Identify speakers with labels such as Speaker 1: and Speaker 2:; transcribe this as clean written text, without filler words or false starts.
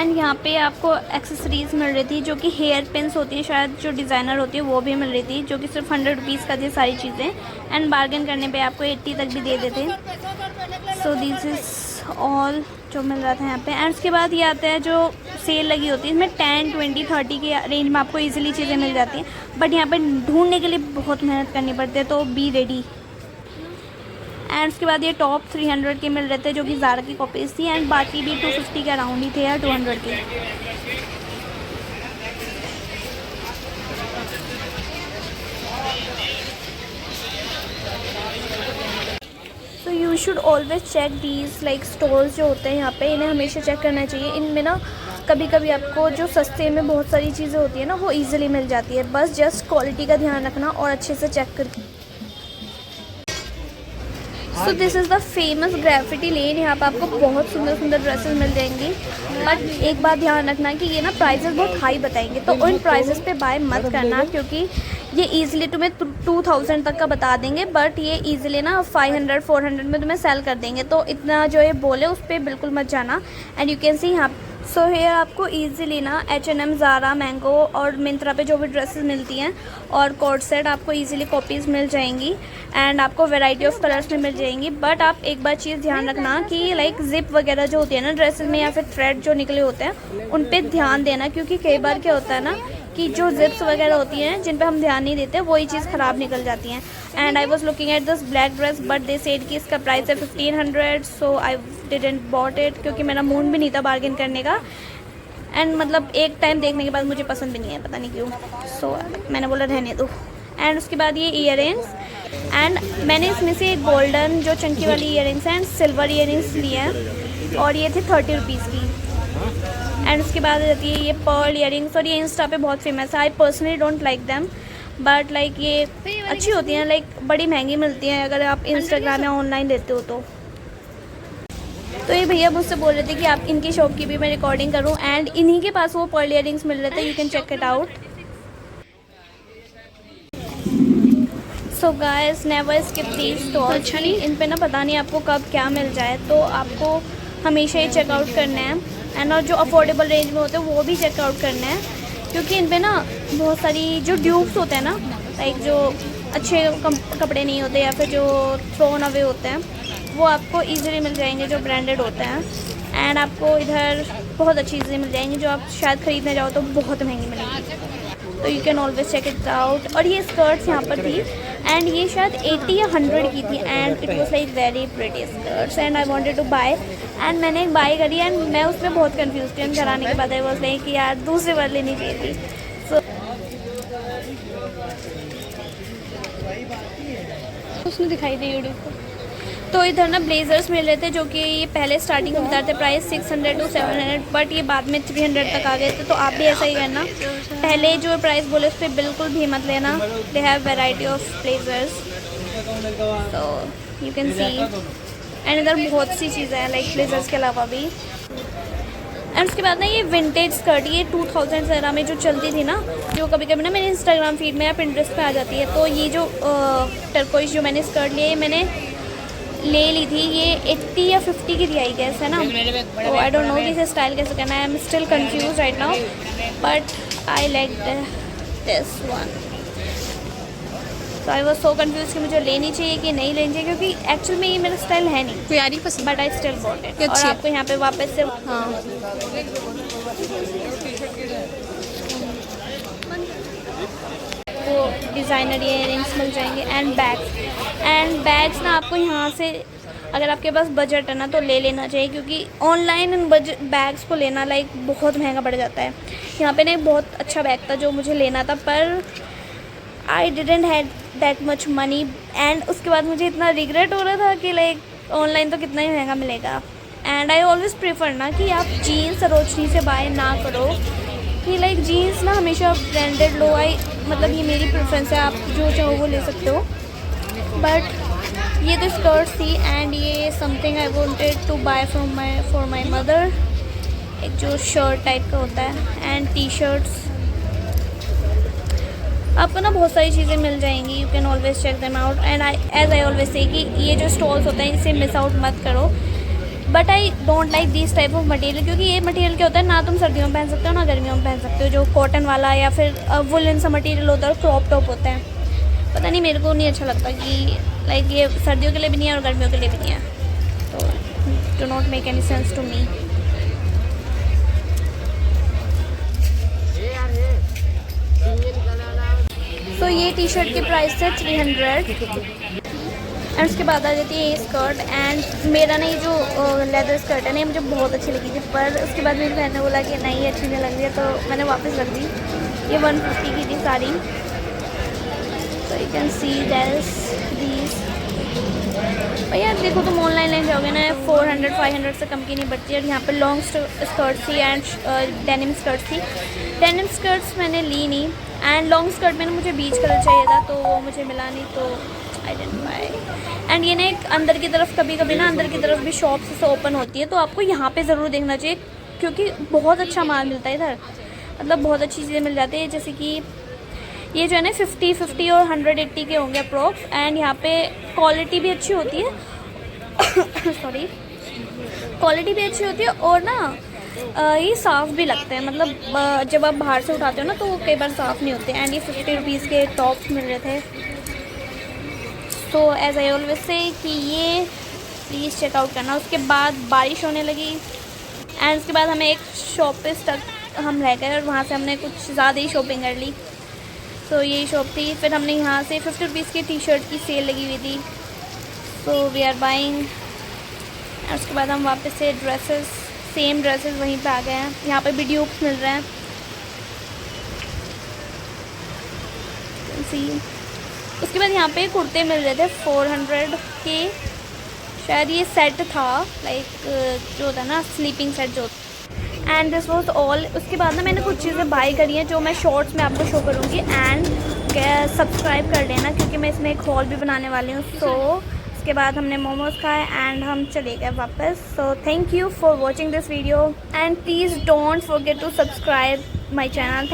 Speaker 1: And यहाँ पे आपको एक्सेसरीज़ मिल रही थी जो कि हेयर पिन्स होती है, शायद जो डिज़ाइनर होती है वो भी मिल रही थी, जो कि सिर्फ 100 रुपीज़ का थी सारी चीज़ें। एंड बार्गेन करने पे आपको 80 तक भी दे देते। सो दिस इज़ ऑल जो मिल रहा था यहाँ पे। एंड उसके बाद ये आता है जो सेल लगी होती है, इसमें 10, 20, 30 के रेंज में आपको ईजिली चीज़ें मिल जाती हैं, बट यहाँ पर ढूंढने के लिए बहुत मेहनत करनी पड़ती है, तो बी रेडी। एंड उसके बाद ये टॉप 300 के मिल रहे थे जो कि ज़ारा की कॉपीज़ थी, एंड बाकी भी 250 के अराउंड ही थे या 200 के। तो you should always check these like stores जो होते हैं यहाँ पे, इन्हें हमेशा चेक करना चाहिए। इनमें ना कभी कभी आपको जो सस्ते में बहुत सारी चीज़ें होती है ना वो ईजिली मिल जाती है, बस जस्ट क्वालिटी का ध्यान रखना और अच्छे से चेक करके। So this is the famous graffiti lane. यहाँ पर आपको बहुत सुंदर सुंदर ड्रेसेस मिल जाएंगी, बट एक बात ध्यान रखना कि ये ना प्राइसेस बहुत हाई बताएंगे, तो उन प्राइसेस पे बाय मत करना, क्योंकि ये ईजिली तुम्हें 2000 तक का बता देंगे, बट ये ईजिली ना 500, 400 में तुम्हें सेल कर देंगे। तो इतना जो ये बोले उस पर बिल्कुल मत जाना। एंड यू कैन सी यहाँ सो हेयर आपको ईजिली ना H&M, ज़ारा, मैंगो और मिंत्रा पे जो भी ड्रेसेस मिलती हैं और कोट सेट आपको ईजिली कॉपीज़ मिल जाएंगी, एंड आपको वैरायटी ऑफ कलर्स में मिल जाएंगी। बट आप एक बार चीज़ ध्यान रखना कि लाइक जिप वगैरह जो होती है ना ड्रेसेस में, या फिर थ्रेड जो निकले होते हैं उन पे ध्यान देना, क्योंकि कई बार क्या होता है ना कि जो जिप्स वगैरह होती हैं जिन पे हम ध्यान नहीं देते वही चीज़ ख़राब निकल जाती हैं। And I was looking at this black dress, but they said कि इसका प्राइस है 1500, सो आई डिडंट बॉट इट, क्योंकि मेरा मूड भी नहीं था बार्गेन करने का। एंड मतलब एक टाइम देखने के बाद मुझे पसंद भी नहीं है, पता नहीं क्यों, सो मैंने बोला रहने दो। एंड उसके बाद ये ईयर रिंग्स, एंड मैंने इसमें से एक गोल्डन जो चंकी वाली year rings and silver year rings लिए हैं, और ये थे 30 रुपीज़ की। एंड उसके बाद रहती है ये पर्ल ईयर रिंग्स, और ये इंस्टा पे बहुत फेमस है। I personally don't like them, but like ये अच्छी होती हैं, लाइक बड़ी महंगी मिलती हैं अगर आप इंस्टाग्राम या ऑनलाइन लेते हो तो ये भैया मुझसे बोल रहे थे कि आप इनकी शॉप की भी मैं रिकॉर्डिंग करूं, एंड इन्हीं के पास वो पर्ल ईयर रिंग्स मिल रहे थे, you can check it out. So guys never skip these stalls. इन पे ना पता नहीं आपको कब क्या मिल जाए, तो आपको हमेशा ही चेकआउट करना है, एंड और जो अफोर्डेबल रेंज में होते हैं वो भी चेकआउट करना है, क्योंकि इन पे ना बहुत सारी जो ड्यूप्स होते हैं ना, लाइक जो अच्छे कपड़े नहीं होते या फिर जो थ्रोन अवे होते हैं, वो आपको इजीली मिल जाएंगे जो ब्रांडेड होते हैं। एंड आपको इधर बहुत अच्छी चीज़ें मिल जाएंगी जो आप शायद ख़रीदने जाओ तो बहुत महंगी मिलेंगी, तो you can always check it out. और ये स्कर्ट्स यहाँ पर थी, एंड ये शायद 80 या 100 की थी, and it was like very pretty skirts, and I wanted to buy, and मैंने एक बाय करी, एंड मैं उसमें बहुत कन्फ्यूज थी। घर आने के बाद आई वॉज लाइक कि यार दूसरी बार लेनी चाहिए थी। सो उसने दिखाई दी यूट्यूब को। तो इधर ना ब्लेजर्स मिल रहे थे जो कि ये पहले स्टार्टिंग में बता रहे थे प्राइस 600 to 700, बट ये बाद में 300 तक आ गए थे। तो आप भी ऐसा ही करना, पहले जो प्राइस बोले उस पर बिल्कुल भी मत लेना। They have variety of blazers, तो यू कैन सी, एंड इधर बहुत सी चीज़ें हैं लाइक ब्लेजर्स के अलावा भी। एंड उसके बाद ना ये विंटेज स्कर्ट, ये 2000 ज़रा में जो चलती थी ना, जो कभी कभी ना मेरे इंस्टाग्राम फीड में या पिंटरेस्ट पे आ जाती है, तो ये जो टर्कोइश जो मैंने स्कर्ट ली है मैंने ले ली थी, ये 80 या 50 की थी आई गेस, है ना। तो आई डोंट नो कि इसे स्टाइल कैसे करना है, I am still confuse right now, but I like this one. तो आई वॉज सो कंफ्यूज कि मुझे लेनी चाहिए कि नहीं लेनी चाहिए, क्योंकि एक्चुअल में ये मेरा स्टाइल है नहीं,
Speaker 2: कोई आ रही पसंद,
Speaker 1: but I still bought it. और आपको यहाँ पे वापस से वो डिज़ाइनर इयररिंग्स मिल जाएंगे, एंड बैग्स ना आपको यहाँ से अगर आपके पास बजट है ना तो ले लेना चाहिए, क्योंकि ऑनलाइन इन बजट बैग्स को लेना लाइक बहुत महंगा पड़ जाता है। यहाँ पे ना एक बहुत अच्छा बैग था जो मुझे लेना था, पर I didn't had that much money, and उसके बाद मुझे इतना रिग्रेट हो रहा था कि लाइक ऑनलाइन तो कितना ही महंगा मिलेगा। एंड आई ऑलवेज़ प्रेफर ना कि आप जीन्स सरोजनी से बाय ना करो, कि लाइक जीन्स ना हमेशा ब्रांडेड लो। मतलब ये मेरी प्रेफरेंस है, आप जो चाहो वो ले सकते हो, बट ये तो स्कर्ट्स थी, एंड ये something I wanted to buy for my mother, एक जो शर्ट टाइप का होता है, एंड टी शर्ट्स। आपको ना बहुत सारी चीज़ें मिल जाएंगी, you can always check them out, and as I always say कि ये जो स्टॉल्स होते हैं इसे मिस आउट मत करो, but I don't like this type of material, क्योंकि ये मटेरियल क्या होता है, ना तुम सर्दियों में पहन सकते हो ना गर्मियों में पहन सकते हो। जो कॉटन वाला या फिर वुलन सा मटेरियल होता है और क्रॉप टॉप होता है, पता नहीं मेरे को नहीं अच्छा लगता कि लाइक ये सर्दियों के लिए भी नहीं है और गर्मियों के लिए भी नहीं है, तो do not make any sense to me. तो ये टी शर्ट की प्राइस है 300। एंड उसके बाद आ जाती है ये स्कर्ट। एंड मेरा ना ये जो लेदर स्कर्ट है ना, ये मुझे बहुत अच्छी लगी थी, पर उसके बाद मेरी बहन ने बोला कि नहीं ये अच्छी नहीं लग रही है, तो मैंने वापस रख दी। ये 150 की थी सारी। तो you can see that's these. भैया देखो तुम ऑनलाइन लेने जाओगे ना, 400-500 से कम की नहीं बढ़ती है। और यहाँ पे लॉन्ग स्कर्ट थी एंड डेनिम स्कर्ट थी। डेनिम स्कर्ट्स मैंने ली नहीं, एंड लॉन्ग स्कर्ट में मुझे बीच कलर चाहिए था, तो वो मुझे मिला नहीं, तो आई डिडंट बाय। एंड ये ना एक अंदर की तरफ, कभी कभी ना अंदर की तरफ भी शॉप्स से ओपन होती है, तो आपको यहाँ पे ज़रूर देखना चाहिए, क्योंकि बहुत अच्छा माल मिलता है इधर। मतलब बहुत अच्छी चीज़ें मिल जाती है, जैसे कि ये जो है ना 50 और 180 के होंगे अप्रोक्स। एंड यहाँ पे क्वालिटी भी अच्छी होती है सॉरी, क्वालिटी भी अच्छी होती है, और ना ये साफ़ भी लगते हैं। मतलब जब आप बाहर से उठाते हो ना, तो वो कई बार साफ़ नहीं होते। एंड ये 50 रुपीज़ के टॉप्स मिल रहे थे। तो एज आई ऑलवेज से कि ये प्लीज़ चेकआउट करना। उसके बाद बारिश होने लगी, एंड उसके बाद हमें एक शॉप पे स्टक हम रह गए, और वहाँ से हमने कुछ ज़्यादा ही शॉपिंग कर ली। तो यही शॉप थी। फिर हमने यहाँ से 50 रुपीज़ की टी शर्ट की सेल लगी हुई थी, सो वी आर बाइंग। उसके बाद हम वापस से ड्रेसेस, सेम ड्रेसेस वहीं पे आ गए हैं। यहाँ पे भी ड्यूप्स मिल रहे हैं, सी। उसके बाद यहाँ पे कुर्ते मिल रहे थे 400 के, शायद ये सेट था, लाइक जो होता है ना स्लीपिंग सेट जो। And this was all. उसके बाद ना मैंने कुछ चीज़ें बाय करी हैं, जो मैं शॉर्ट्स में आपको शो करूँगी। एंड सब्सक्राइब कर लेना, क्योंकि मैं इसमें एक हॉल भी बनाने वाली हूँ। सो उसके बाद हमने मोमोज़ खाए एंड हम चले गए वापस। So thank you for watching this video, and please don't forget to subscribe my channel. Thank